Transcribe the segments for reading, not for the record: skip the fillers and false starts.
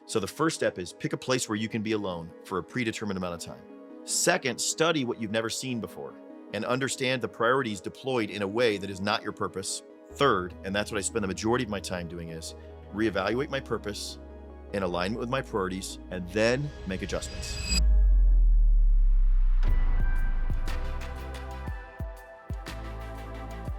So the first step is pick a place where you can be alone for a predetermined amount of time. Second, study what you've never seen before and understand the priorities deployed in a way that is not your purpose. Third, and that's what I spend the majority of my time doing, is reevaluate my purpose in alignment with my priorities and then make adjustments.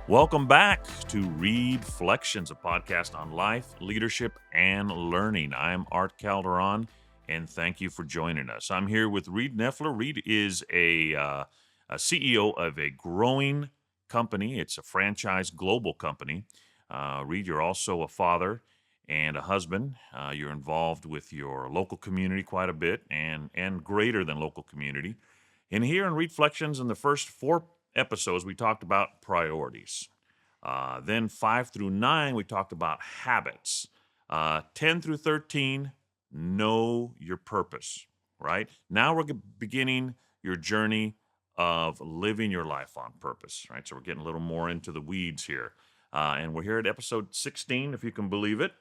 Welcome back to ReedFlections, a podcast on life, leadership, and learning. I'm Art Calderon, and thank you for joining us. I'm here with Reed Nyffeler. Reed is a CEO of a growing company. It's a franchise global company. Reed, you're also a father and a husband. You're involved with your local community quite a bit and greater than local community. And here in ReedFlections, in the first 4 episodes, we talked about priorities. Then 5 through 9, we talked about habits. 10 through 13, know your purpose, right? Now we're beginning your journey of living your life on purpose, right? So we're getting a little more into the weeds here. And we're here at episode 16, if you can believe it.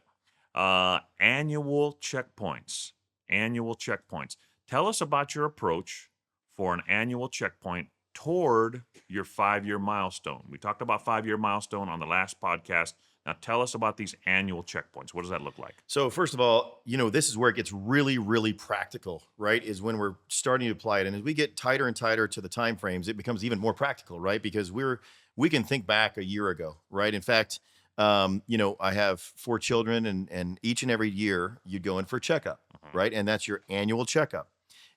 Annual checkpoints. Annual checkpoints. Tell us about your approach for an annual checkpoint toward your 5-year milestone. We talked about 5-year milestone on the last podcast. Now tell us about these annual checkpoints. What does that look like? So first of all, this is where it gets really, really practical, right? Is when we're starting to apply it. And as we get tighter and tighter to the time frames, it becomes even more practical, right? Because we can think back a year ago, right? In fact, I have 4 children, and each and every year you'd go in for a checkup, right? And that's your annual checkup.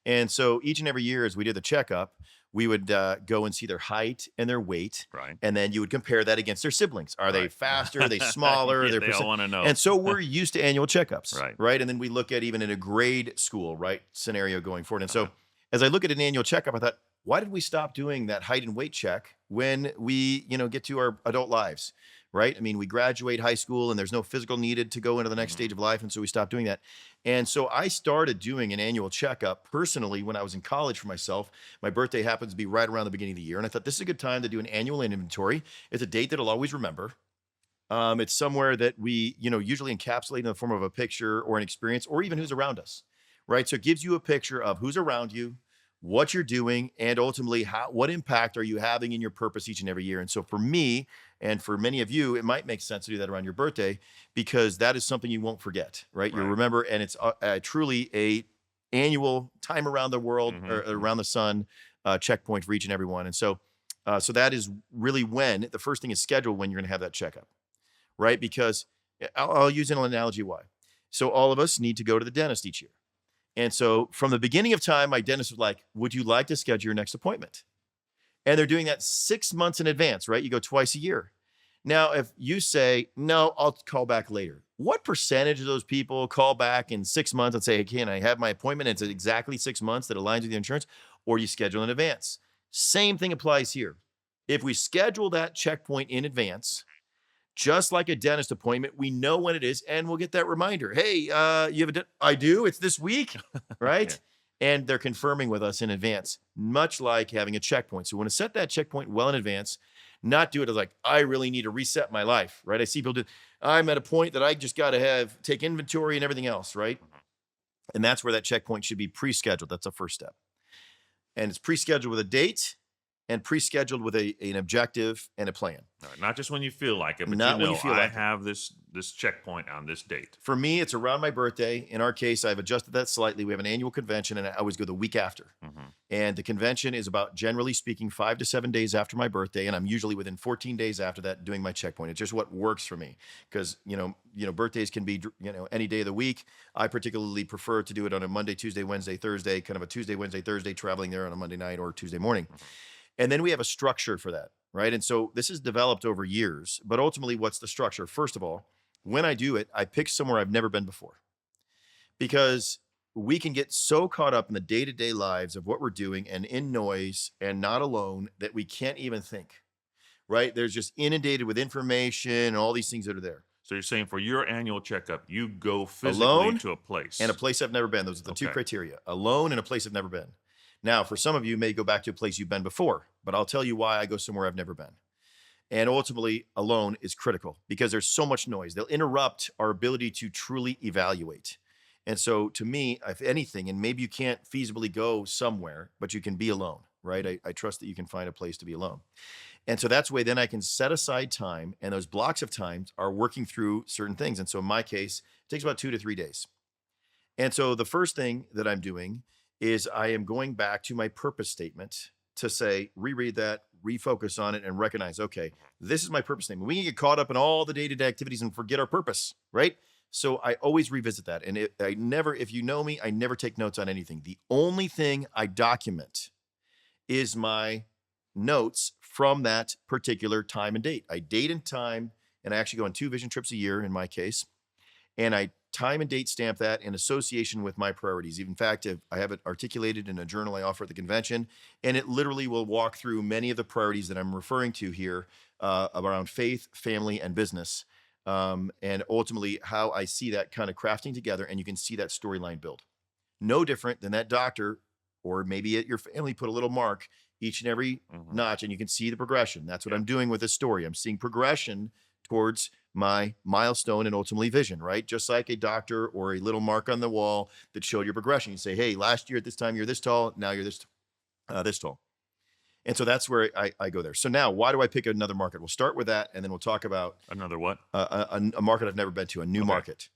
And so each and every year as we did the checkup, we would go and see their height and their weight. Right. And then you would compare that against their siblings. Are they faster? Are they smaller? Yeah, they all want to know. And so we're used to annual checkups. Right. And then we look at even in a grade school, right, scenario going forward. And so as I look at an annual checkup, I thought, why did we stop doing that height and weight check when we, get to our adult lives? Right? I mean, we graduate high school and there's no physical needed to go into the next stage of life. And so we stopped doing that. And so I started doing an annual checkup personally when I was in college for myself. My birthday happens to be right around the beginning of the year. And I thought this is a good time to do an annual inventory. It's a date that I'll always remember. It's somewhere that we, usually encapsulate in the form of a picture or an experience or even who's around us. Right? So it gives you a picture of who's around you, what you're doing, and ultimately what impact are you having in your purpose each and every year. And so for me, and for many of you, it might make sense to do that around your birthday because that is something you won't forget, right? You'll remember, and it's truly a annual time around the world or around the sun checkpoint for each and every one. And so that is really when the first thing is scheduled when you're going to have that checkup, right? Because I'll use an analogy why. So all of us need to go to the dentist each year. And so from the beginning of time, my dentist was like, would you like to schedule your next appointment? And they're doing that 6 months in advance, right? You go twice a year. Now, if you say, no, I'll call back later. What percentage of those people call back in 6 months and say, hey, can I have my appointment? And it's exactly 6 months that aligns with your insurance, or you schedule in advance. Same thing applies here. If we schedule that checkpoint in advance, just like a dentist appointment, we know when it is, and we'll get that reminder. Hey, you have I do. It's this week, right? And they're confirming with us in advance, much like having a checkpoint. So we want to set that checkpoint well in advance, not do it as like, I really need to reset my life, right? I see people do, I'm at a point that I just got to take inventory and everything else, right? And that's where that checkpoint should be pre-scheduled. That's the first step. And it's pre-scheduled with a date and pre-scheduled with an objective and a plan. Right, not just when you feel like it, but not when you feel I like have this checkpoint on this date. For me, it's around my birthday. In our case, I've adjusted that slightly. We have an annual convention, and I always go the week after. And the convention is about, generally speaking, 5 to 7 days after my birthday, and I'm usually within 14 days after that doing my checkpoint. It's just what works for me because, birthdays can be, any day of the week. I particularly prefer to do it on a Monday, Tuesday, Wednesday, Thursday, kind of a Tuesday, Wednesday, Thursday, traveling there on a Monday night or Tuesday morning. And then we have a structure for that, right? And so this is developed over years, but ultimately what's the structure? First of all, when I do it, I pick somewhere I've never been before because we can get so caught up in the day-to-day lives of what we're doing and in noise and not alone that we can't even think, right? There's just inundated with information and all these things that are there. So you're saying for your annual checkup, you go physically alone to a place. And a place I've never been. Those are the 2 criteria. Alone and a place I've never been. Now, for some of you, may go back to a place you've been before, but I'll tell you why I go somewhere I've never been. And ultimately, alone is critical because there's so much noise. They'll interrupt our ability to truly evaluate. And so to me, if anything, and maybe you can't feasibly go somewhere, but you can be alone, right? I trust that you can find a place to be alone. And so that's the way then I can set aside time, and those blocks of times are working through certain things. And so in my case, it takes about 2 to 3 days. And so the first thing that I'm doing is I am going back to my purpose statement to say, reread that, refocus on it, and recognize, okay, this is my purpose statement. We can get caught up in all the day-to-day activities and forget our purpose, right? So I always revisit that. And I never, if you know me, I never take notes on anything. The only thing I document is my notes from that particular time and date. I date and time, and I actually go on 2 vision trips a year in my case. And I time and date stamp that in association with my priorities. In fact, I have it articulated in a journal I offer at the convention, and it literally will walk through many of the priorities that I'm referring to here around faith, family, and business. And ultimately, how I see that kind of crafting together, and you can see that storyline build. No different than that doctor, or maybe at your family, put a little mark each and every notch, and you can see the progression. That's what I'm doing with this story. I'm seeing progression towards my milestone and ultimately vision, right? Just like a doctor or a little mark on the wall that showed your progression. You say, hey, last year at this time, you're this tall. Now you're this tall. And so that's where I go there. So now, why do I pick another market? We'll start with that, and then we'll talk about Another what? a market I've never been to, a new market.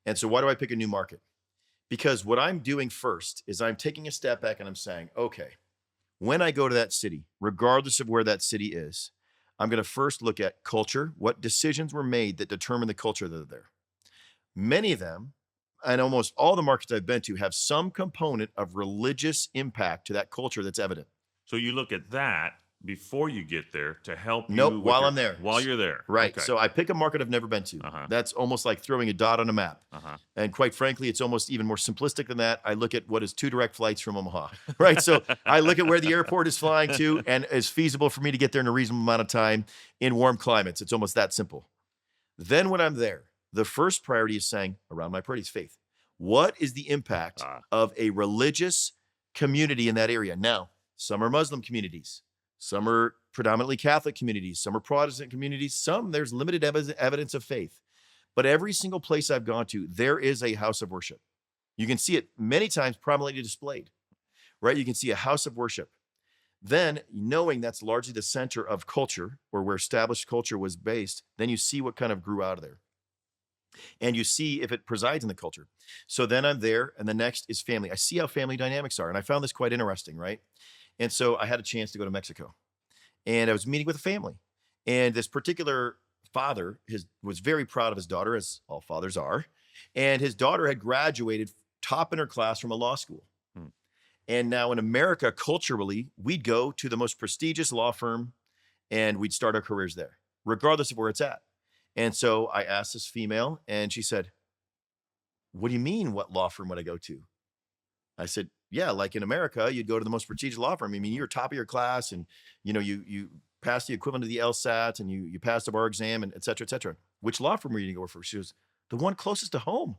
And so why do I pick a new market? Because what I'm doing first is I'm taking a step back and I'm saying, okay, when I go to that city, regardless of where that city is, I'm going to first look at culture, what decisions were made that determine the culture that are there. Many of them, and almost all the markets I've been to, have some component of religious impact to that culture that's evident. So you look at that before you get there to help you. Nope, while I'm there. While you're there. Right. Okay. So I pick a market I've never been to. That's almost like throwing a dot on a map. And quite frankly, it's almost even more simplistic than that. I look at what is 2 direct flights from Omaha, right? So I look at where the airport is flying to and is feasible for me to get there in a reasonable amount of time in warm climates. It's almost that simple. Then when I'm there, the first priority is saying, around my priorities, faith. What is the impact of a religious community in that area? Now, some are Muslim communities. Some are predominantly Catholic communities. Some are Protestant communities. Some, there's limited evidence of faith. But every single place I've gone to, there is a house of worship. You can see it many times prominently displayed, right? You can see a house of worship. Then, knowing that's largely the center of culture, or where established culture was based, then you see what kind of grew out of there. And you see if it presides in the culture. So then I'm there, and the next is family. I see how family dynamics are, and I found this quite interesting, right? And so I had a chance to go to Mexico, and I was meeting with a family, and this particular father was very proud of his daughter, as all fathers are, and his daughter had graduated top in her class from a law school. And now in America, culturally, we'd go to the most prestigious law firm, and we'd start our careers there, regardless of where it's at. And so I asked this female, and she said, what do you mean, what law firm would I go to? I said, yeah, like in America, you'd go to the most prestigious law firm. I mean, you're top of your class, and you pass the equivalent of the LSAT, and you pass the bar exam, and et cetera, et cetera. Which law firm were you going to go for? She was the one closest to home.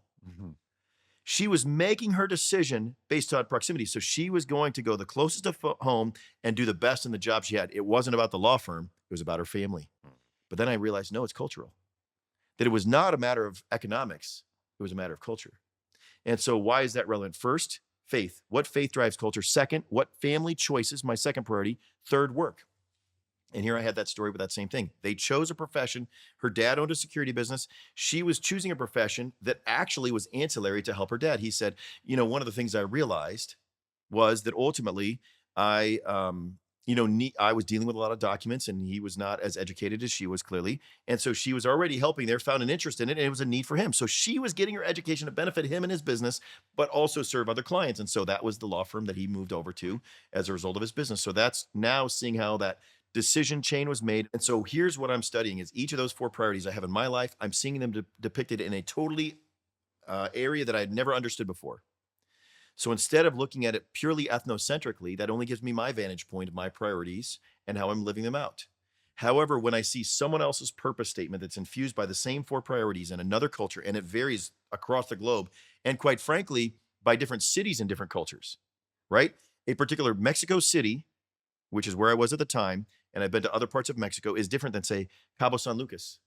She was making her decision based on proximity. So she was going to go the closest to home and do the best in the job she had. It wasn't about the law firm. It was about her family. But then I realized, no, it's cultural. That it was not a matter of economics. It was a matter of culture. And so why is that relevant? First, faith. What faith drives culture? Second, what family choices? My second priority. Third, work. And here I had that story with that same thing. They chose a profession. Her dad owned a security business. She was choosing a profession that actually was ancillary to help her dad. He said, one of the things I realized was that ultimately I was dealing with a lot of documents, and he was not as educated as she was, clearly. And so she was already helping there, found an interest in it, and it was a need for him. So she was getting her education to benefit him and his business, but also serve other clients. And so that was the law firm that he moved over to as a result of his business. So that's now seeing how that decision chain was made. And so here's what I'm studying is each of those 4 priorities I have in my life, I'm seeing them depicted in a totally area that I had never understood before. So instead of looking at it purely ethnocentrically, that only gives me my vantage point of my priorities and how I'm living them out. However, when I see someone else's purpose statement that's infused by the same 4 priorities in another culture, and it varies across the globe, and quite frankly, by different cities and different cultures, right? A particular Mexico City, which is where I was at the time, and I've been to other parts of Mexico, is different than, say, Cabo San Lucas,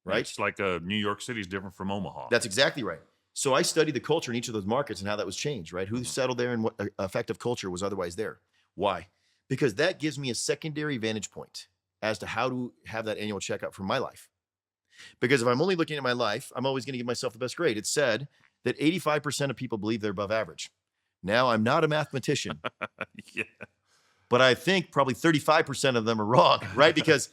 right? It's like New York City is different from Omaha. That's exactly right. So I studied the culture in each of those markets and how that was changed, right? Who Mhm. settled there and what effective culture was otherwise there. Why? Because that gives me a secondary vantage point as to how to have that annual checkup for my life. Because if I'm only looking at my life, I'm always going to give myself the best grade. It's said that 85% of people believe they're above average. Now, I'm not a mathematician, Yeah. but I think probably 35% of them are wrong, right? Because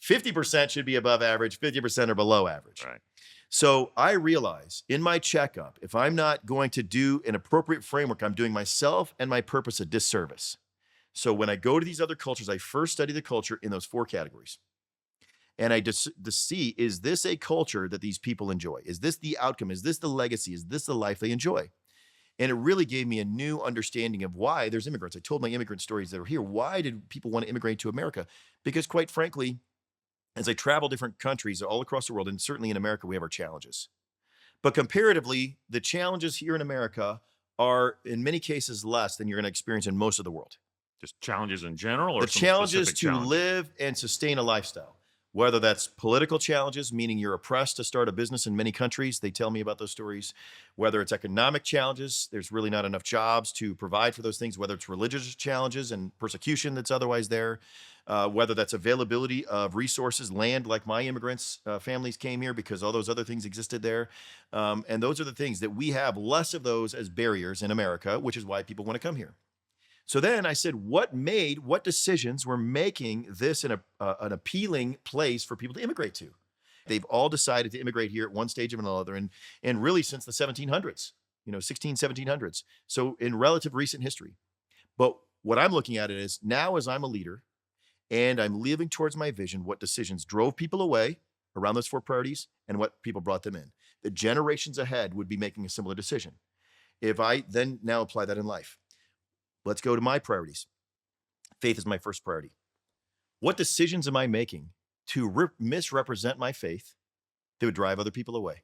50% should be above average, 50% are below average. Right. So I realize in my checkup, if I'm not going to do an appropriate framework, I'm doing myself and my purpose a disservice. So when I go to these other cultures, I first study the culture in those four categories. And I just to see, is this a culture that these people enjoy? Is this the outcome? Is this the legacy? Is this the life they enjoy? And it really gave me a new understanding of why there's immigrants. I told my immigrant stories that are here. Why did people want to immigrate to America? Because quite frankly, as I travel different countries all across the world, and certainly in America, we have our challenges. But comparatively, the challenges here in America are in many cases less than you're going to experience in most of the world. Just challenges in general or The some challenges specific to challenges? live and sustain a lifestyle, whether that's political challenges, meaning you're oppressed to start a business in many countries. They tell me about those stories. Whether it's economic challenges, there's really not enough jobs to provide for those things. Whether it's religious challenges and persecution that's otherwise there. Whether that's availability of resources, land, like my immigrants' families came here because all those other things existed there. And those are the things that we have less of those as barriers in America, which is why people want to come here. So then I said, what decisions were making this an appealing place for people to immigrate to? They've all decided to immigrate here at one stage or another, and really since the 1700s, 16, 1700s. So in relative recent history. But what I'm looking at it is now as I'm a leader and I'm living towards my vision, what decisions drove people away around those four priorities and what people brought them in. The generations ahead would be making a similar decision. If I then now apply that in life, let's go to my priorities. Faith is my first priority. What decisions am I making to misrepresent my faith that would drive other people away?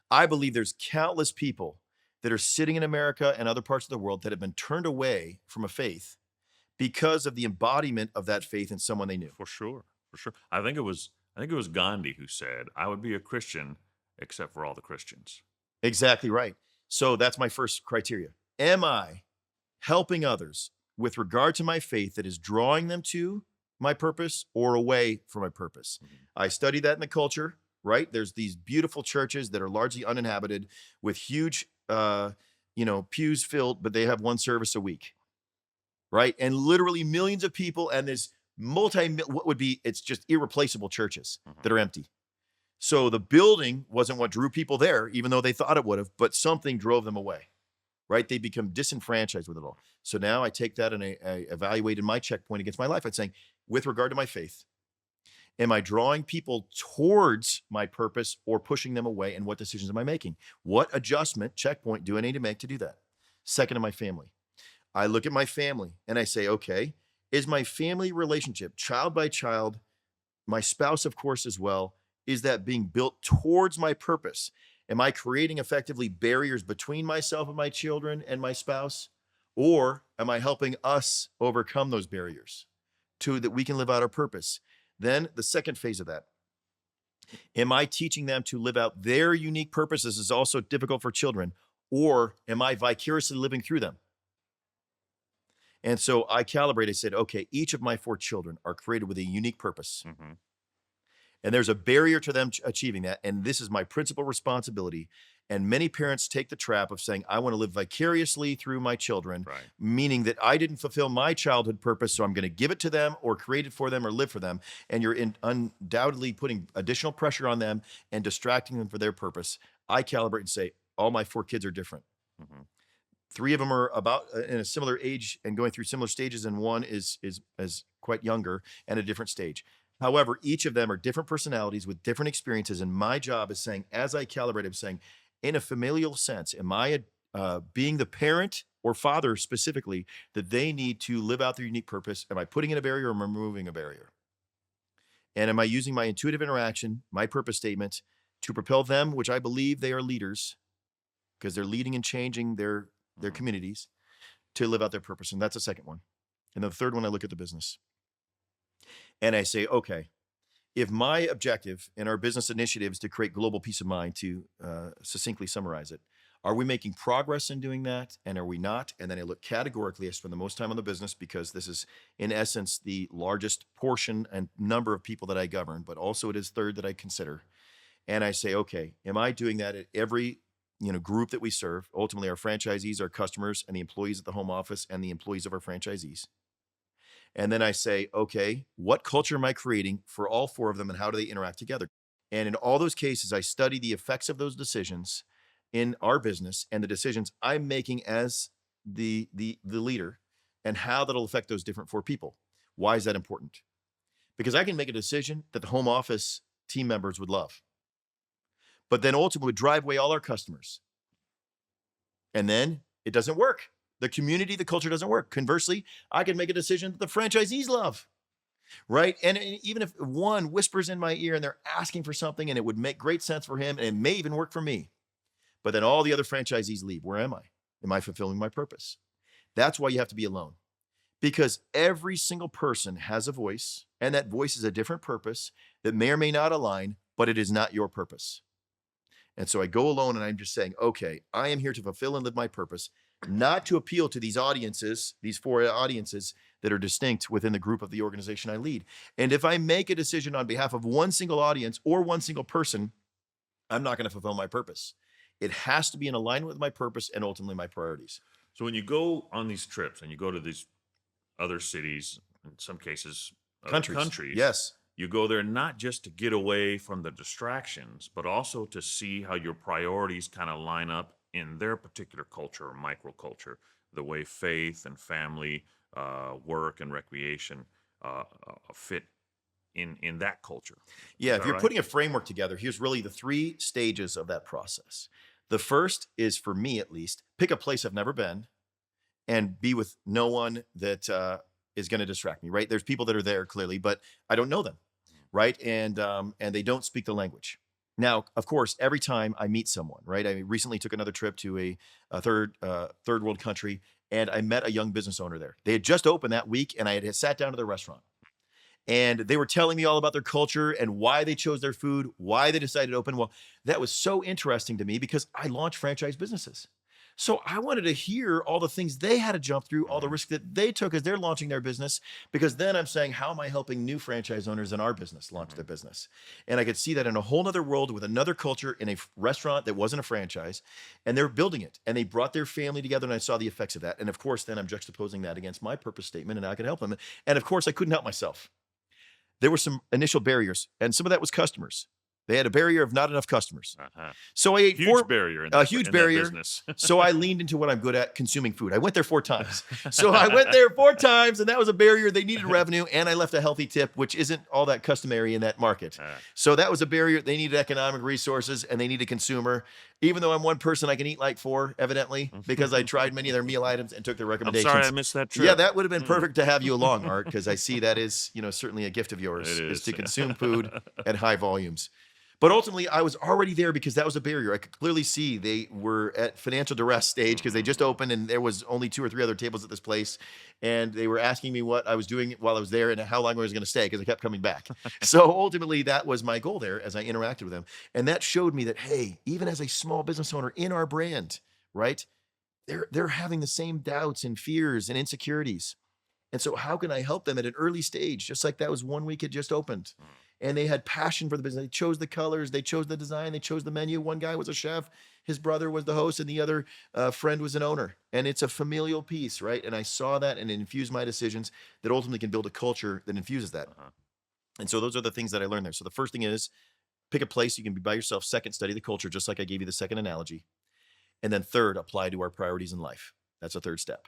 I believe there's countless people that are sitting in America and other parts of the world that have been turned away from a faith because of the embodiment of that faith in someone they knew. For sure. For sure. I think it was Gandhi who said, "I would be a Christian except for all the Christians." Exactly right. So that's my first criteria. Am I helping others with regard to my faith that is drawing them to my purpose or away from my purpose? Mhm. I study that in the culture, right? There's these beautiful churches that are largely uninhabited with huge, pews filled, but they have one service a week, right? And literally millions of people, and there's what would be, it's just irreplaceable churches Mhm. that are empty. So the building wasn't what drew people there, even though they thought it would have, but something drove them away, right? They become disenfranchised with it all. So now I take that and I evaluated my checkpoint against my life. I'm saying, with regard to my faith, am I drawing people towards my purpose or pushing them away? And what decisions am I making? What adjustment, checkpoint do I need to make to do that? Second, to my family. I look at my family and I say, okay, is my family relationship, child by child, my spouse, of course, as well, is that being built towards my purpose? Am I creating effectively barriers between myself and my children and my spouse? Or am I helping us overcome those barriers to that we can live out our purpose? Then the second phase of that, am I teaching them to live out their unique purposes is also difficult for children? Or am I vicariously living through them? And so I calibrate. I said, okay, each of my four children are created with a unique purpose. Mhm. And there's a barrier to them achieving that. And this is my principal responsibility. And many parents take the trap of saying, I want to live vicariously through my children, Right. meaning that I didn't fulfill my childhood purpose. So I'm going to give it to them or create it for them or live for them. And you're undoubtedly putting additional pressure on them and distracting them for their purpose. I calibrate and say, all my four kids are different. Mhm. Three of them are about in a similar age and going through similar stages, and one is quite younger and a different stage. However, each of them are different personalities with different experiences, and my job is saying, as I calibrate, I'm saying, in a familial sense, am I being the parent or father specifically that they need to live out their unique purpose? Am I putting in a barrier or am I removing a barrier? And am I using my intuitive interaction, my purpose statement, to propel them, which I believe they are leaders because they're leading and changing their Mhm. communities to live out their purpose. And that's the second one. And the third one, I look at the business and I say, okay, if my objective in our business initiative is to create global peace of mind, to succinctly summarize it, are we making progress in doing that? And are we not? And then I look categorically. I spend the most time on the business because this is, in essence, the largest portion and number of people that I govern, but also it is third that I consider. And I say, okay, am I doing that at every group that we serve? Ultimately, our franchisees, our customers, and the employees at the home office, and the employees of our franchisees. And then I say, okay, what culture am I creating for all four of them, and how do they interact together? And in all those cases, I study the effects of those decisions in our business and the decisions I'm making as the leader, and how that'll affect those different four people. Why is that important? Because I can make a decision that the home office team members would love, but then ultimately would drive away all our customers. And then it doesn't work. The community, the culture doesn't work. Conversely, I can make a decision that the franchisees love, right? And even if one whispers in my ear and they're asking for something and it would make great sense for him and it may even work for me, but then all the other franchisees leave, where am I? Am I fulfilling my purpose? That's why you have to be alone, because every single person has a voice, and that voice is a different purpose that may or may not align, but it is not your purpose. And so I go alone and I'm just saying, okay, I am here to fulfill and live my purpose, not to appeal to these audiences, these four audiences that are distinct within the group of the organization I lead. And if I make a decision on behalf of one single audience or one single person, I'm not going to fulfill my purpose. It has to be in alignment with my purpose and ultimately my priorities. So when you go on these trips and you go to these other cities, in some cases, other countries, yes, you go there not just to get away from the distractions, but also to see how your priorities kind of line up in their particular culture or microculture, the way faith and family, work and recreation fit in that culture. Yeah, Is if that you're right? putting a framework together, here's really the 3 stages of that process. The first is, for me at least, pick a place I've never been and be with no one that is going to distract me, right? There's people that are there clearly, but I don't know them, right? And they don't speak the language. Now, of course, every time I meet someone, right? I recently took another trip to a third world country, and I met a young business owner there. They had just opened that week, and I had sat down to their restaurant. And they were telling me all about their culture and why they chose their food, why they decided to open. Well, that was so interesting to me because I launched franchise businesses. So I wanted to hear all the things they had to jump through, all the risks that they took as they're launching their business, because then I'm saying, how am I helping new franchise owners in our business launch their business? And I could see that in a whole nother world with another culture in a restaurant that wasn't a franchise, and they're building it, and they brought their family together, and I saw the effects of that. And of course, then I'm juxtaposing that against my purpose statement, and I could help them. And of course, I couldn't help myself. There were some initial barriers, and some of that was customers. They had a barrier of not enough customers. So I ate Huge barrier in that, huge in barrier. that business. So I leaned into what I'm good at, consuming food. I went there 4 times. So I went there 4 times, and that was a barrier. They needed revenue, and I left a healthy tip, which isn't all that customary in that market. So that was a barrier. They needed economic resources, and they needed a consumer. Even though I'm one person, I can eat like 4, evidently, because I tried many of their meal items and took their I'm recommendations. sorry I missed that trip. Yeah, that would have been perfect to have you along, Art, because I see that is, certainly a gift of yours, It is is, to yeah. consume food at high volumes. But ultimately, I was already there because that was a barrier. I could clearly see they were at financial duress stage because they just opened and there was only 2 or 3 other tables at this place. And they were asking me what I was doing while I was there and how long I was going to stay because I kept coming back. So ultimately, that was my goal there as I interacted with them. And that showed me that, hey, even as a small business owner in our brand, right, they're having the same doubts and fears and insecurities. And so how can I help them at an early stage? Just like that was 1 week had just opened. And they had passion for the business. They chose the colors, they chose the design, they chose the menu. One guy was a chef, his brother was the host, and the other friend was an owner. And it's a familial piece, right? And I saw that and it infused my decisions that ultimately can build a culture that infuses that. And so those are the things that I learned there. So the first thing is pick a place you can be by yourself. Second, study the culture, just like I gave you the second analogy. And then third, apply to our priorities in life. That's a third step.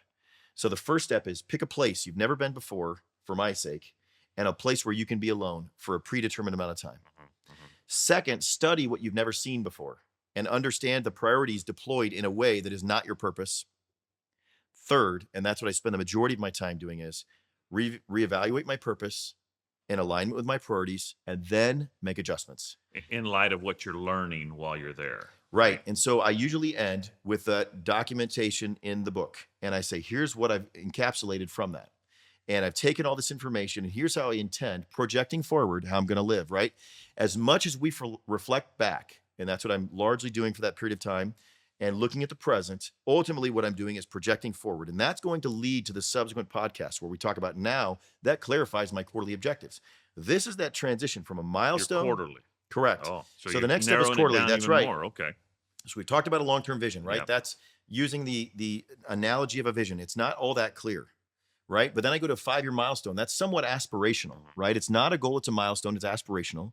So the first step is pick a place you've never been before for my sake, and a place where you can be alone for a predetermined amount of time. Second, study what you've never seen before and understand the priorities deployed in a way that is not your purpose. Third, and that's what I spend the majority of my time doing, is reevaluate my purpose in alignment with my priorities and then make adjustments. In light of what you're learning while you're there. Right. And so I usually end with the documentation in the book. And I say, here's what I've encapsulated from that. and I've taken all this information, and here's how I intend, projecting forward, how I'm going to live, right? As much as we reflect back, and that's what I'm largely doing for that period of time, and looking at the present, ultimately what I'm doing is projecting forward. And that's going to lead to the subsequent podcast where we talk about now that clarifies my quarterly objectives. This is that transition from a Your milestone. quarterly. Correct. Oh, so So you're the next step is narrowing it quarterly. down That's even right. more. Okay. So we talked about a long-term vision, right? Yep. That's using the analogy of a vision. It's not all that clear, right? But then I go to a 5-year milestone. That's somewhat aspirational, right? It's not a goal, it's a milestone, it's aspirational.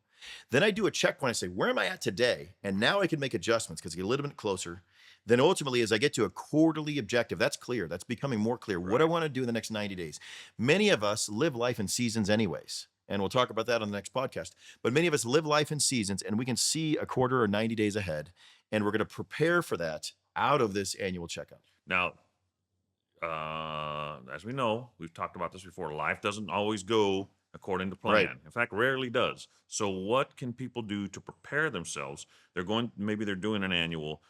Then I do a checkpoint. I say, where am I at today? And now I can make adjustments because I get a little bit closer. Then ultimately, as I get to a quarterly objective, that's clear. That's becoming more clear. What I want to do in the next 90 days. Many of us live life in seasons anyways. And we'll talk about that on the next podcast. But many of us live life in seasons, and we can see a quarter or 90 days ahead. And we're going to prepare for that out of this annual checkup. Now, as we know, we've talked about this before. Life doesn't always go according to plan. Right. In fact, rarely does. So, what can people do to prepare themselves? Maybe they're doing an annual.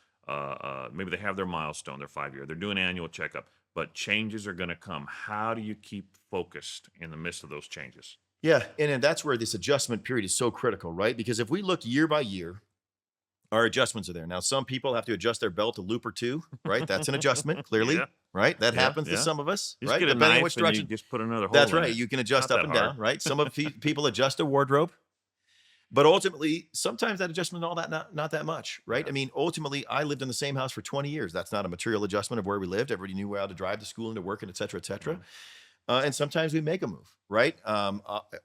Maybe they have their milestone, their 5-year. They're doing an annual checkup, but changes are going to come. How do you keep focused in the midst of those changes? Yeah, and that's where this adjustment period is so critical, right? Because if we look year by year, our adjustments are there. Now, some people have to adjust their belt a loop or two, right? That's an adjustment, clearly, Yeah. right? That Yeah, happens to yeah. some of us, You just right? get a Depending on knife which and you direction. just put another hole That's in right. it. You can adjust Not up that and down, hard. right? Some of people adjust a wardrobe, but ultimately, sometimes that adjustment, all that, not that much, right? Yeah. I mean, ultimately, I lived in the same house for 20 years. That's not a material adjustment of where we lived. Everybody knew how to drive to school and to work and et cetera, et cetera. And sometimes we make a move, right?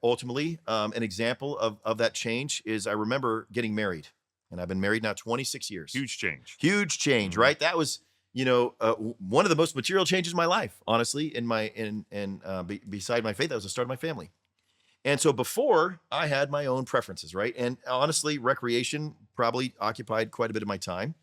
Ultimately, an example of that change is I remember getting married, and I've been married now 26 years. Huge change. Huge change, Mhm. right? That was, one of the most material changes in my life, honestly, beside my faith, that was the start of my family. And so before I had my own preferences, right? And honestly, recreation probably occupied quite a bit of my time.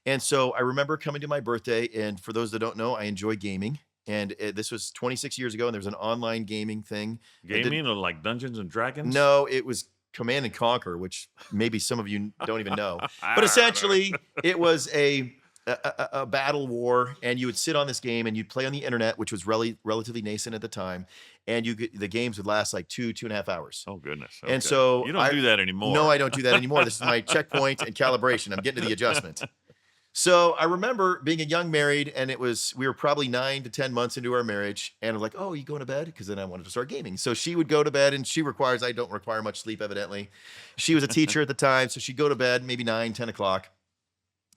And so I remember coming to my birthday, and for those that don't know, I enjoy gaming. And this was 26 years ago, and there was an online gaming thing. Gaming or like Dungeons and Dragons? No, it was Command and Conquer, which maybe some of you don't even know. I But don't know. essentially, it was a battle war, and you would sit on this game, and you'd play on the internet, which was relatively nascent at the time. And the games would last like 2.5 hours. Oh, goodness. And Okay. so you don't do that anymore. No, I don't do that anymore. This is my checkpoint and calibration. I'm getting to the adjustment. So I remember being a young married, and we were probably 9 to 10 months into our marriage, and I was like, oh, you going to bed? Because then I wanted to start gaming. So she would go to bed, and I don't require much sleep, evidently. She was a teacher at the time, so she'd go to bed maybe 9, 10 o'clock.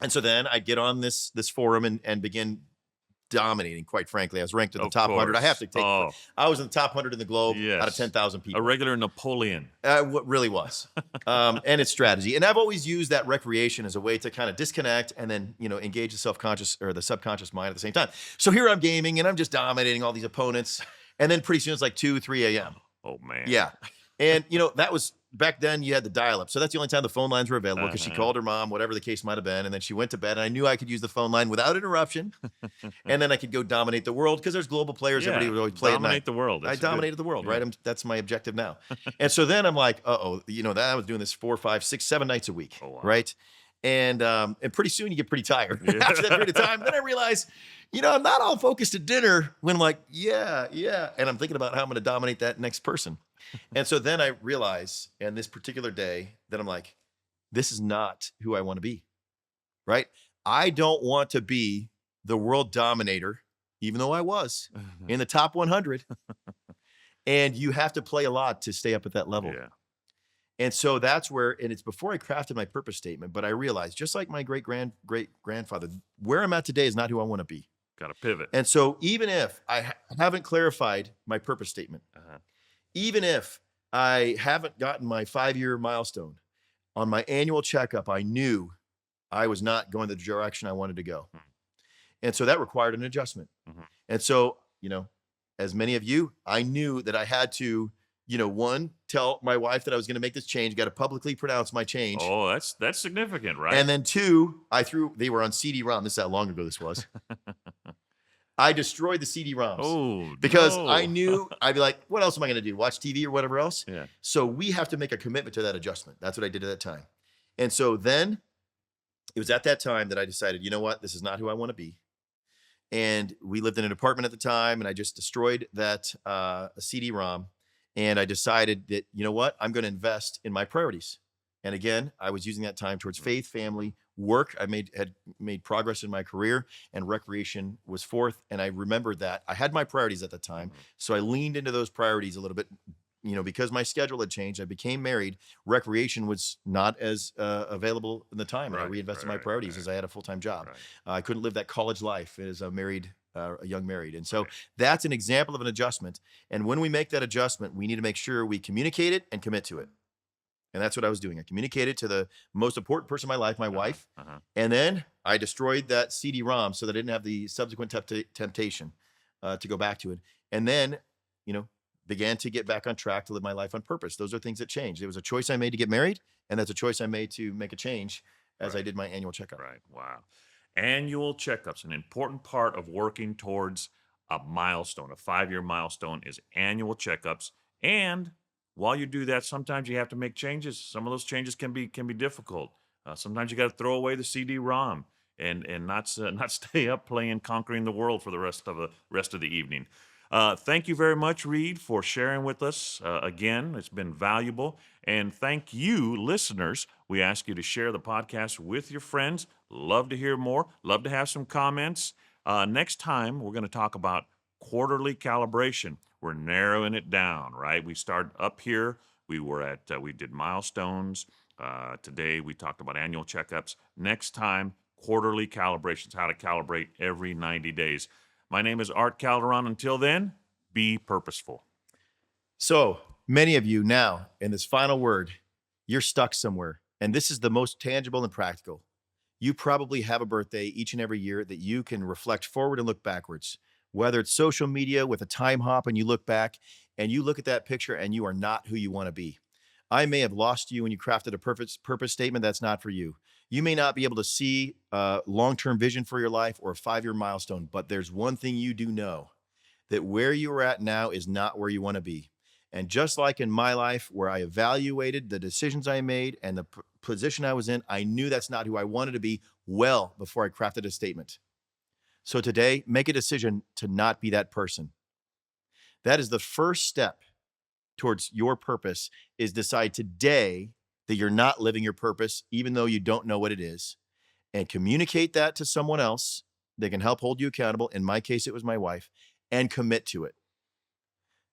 And so then I'd get on this forum and begin dominating, quite frankly. I was ranked in the Of top 100. I have course. to take Oh. I was in the top 100 in the globe out of Yes. 10,000 people. A regular Napoleon. What really was, and it's strategy. And I've always used that recreation as a way to kind of disconnect and then, engage the self-conscious or the subconscious mind at the same time. So here I'm gaming, and I'm just dominating all these opponents. And then pretty soon it's like 2, 3 a.m. Oh, man. Yeah. And, that was back then you had the dial up. So that's the only time the phone lines were available because she called her mom, whatever the case might have been. And then she went to bed, and I knew I could use the phone line without interruption. And then I could go dominate the world because there's global players. Yeah. Everybody would always play at night. Dominate the world. I That's dominated the world, yeah. right? That's my objective now. And so then I'm like, that I was doing this 4, 5, 6, 7 nights a week, Oh, wow. right? And pretty soon you get pretty tired Yeah. after that period of time. Then I realize, I'm not all focused at dinner when I'm like, yeah. And I'm thinking about how I'm going to dominate that next person. And so then I realize, and this particular day, that I'm like, this is not who I want to be, right? I don't want to be the world dominator, even though I was in the top 100. And you have to play a lot to stay up at that level. Yeah. And so that's where, and it's before I crafted my purpose statement, but I realized, just like my great-grandfather, where I'm at today is not who I want to be. Got to pivot. And so even if I haven't clarified my purpose statement, even if I haven't gotten my 5-year milestone, on my annual checkup, I knew I was not going the direction I wanted to go. And so that required an adjustment. And so, as many of you, I knew that I had to, one, tell my wife that I was going to make this change, got to publicly pronounce my change. Oh, that's significant, right? And then 2, they were on CD-ROM. This is how long ago this was. I destroyed the CD-ROMs. Oh, because no. I knew I'd be like, what else am I going to do? Watch TV or whatever else? Yeah. So we have to make a commitment to that adjustment. That's what I did at that time. And so then it was at that time that I decided, you know what? This is not who I want to be. And we lived in an apartment at the time, and I just destroyed that CD-ROM. And I decided that, you know what, I'm going to invest in my priorities. And again, I was using that time towards faith, family, work. Had made progress in my career, and recreation was fourth. And I remembered that I had my priorities at the time, Mhm. so I leaned into those priorities a little bit. Because my schedule had changed, I became married. Recreation was not as available in the time, and I Right, reinvested right, my right, priorities as right, I had a full-time job. right, I couldn't live that college life as a young married. And so right. that's an example of an adjustment. And when we make that adjustment, we need to make sure we communicate it and commit to it. And that's what I was doing. I communicated to the most important person in my life, my Uh-huh, wife. uh-huh. And then I destroyed that CD-ROM so that I didn't have the subsequent temptation to go back to it. And then, you know, began to get back on track to live my life on purpose. Those are things that changed. It was a choice I made to get married, and that's a choice I made to make a change as I Right, did my annual checkup. right. Wow. Annual checkups, an important part of working towards a milestone, a 5-year milestone is annual checkups. And while you do that, sometimes you have to make changes. Some of those changes can be difficult. Sometimes you got to throw away the CD-ROM and not not stay up playing Conquering the World for the rest of the evening. Thank you very much, Reed, for sharing with us. Again, it's been valuable. And thank you, listeners. We ask you to share the podcast with your friends. Love to hear more. Love to have some comments. Next time, we're going to talk about quarterly calibration. We're narrowing it down, right? We start up here. We did milestones. Today, we talked about annual checkups. Next time, quarterly calibrations, how to calibrate every 90 days. My name is Art Calderon. Until then, be purposeful. So many of you now, in this final word, you're stuck somewhere. And this is the most tangible and practical. You probably have a birthday each and every year that you can reflect forward and look backwards. Whether it's social media with a time hop and you look back and you look at that picture and you are not who you want to be. I may have lost you when you crafted a purpose statement that's not for you. You may not be able to see a long term vision for your life or a 5-year milestone, but there's one thing you do know, that where you are at now is not where you want to be. And just like in my life, where I evaluated the decisions I made and the position I was in, I knew that's not who I wanted to be well before I crafted a statement. So today, make a decision to not be that person. That is the first step towards your purpose, is decide today that you're not living your purpose, even though you don't know what it is, and communicate that to someone else that can help hold you accountable. In my case, it was my wife, and commit to it.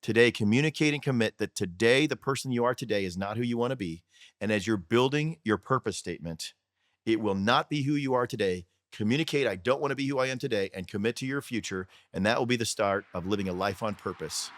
Today, communicate and commit that today, the person you are today is not who you want to be. And as you're building your purpose statement, it will not be who you are today. Communicate, I don't want to be who I am today, and commit to your future. And that will be the start of living a life on purpose.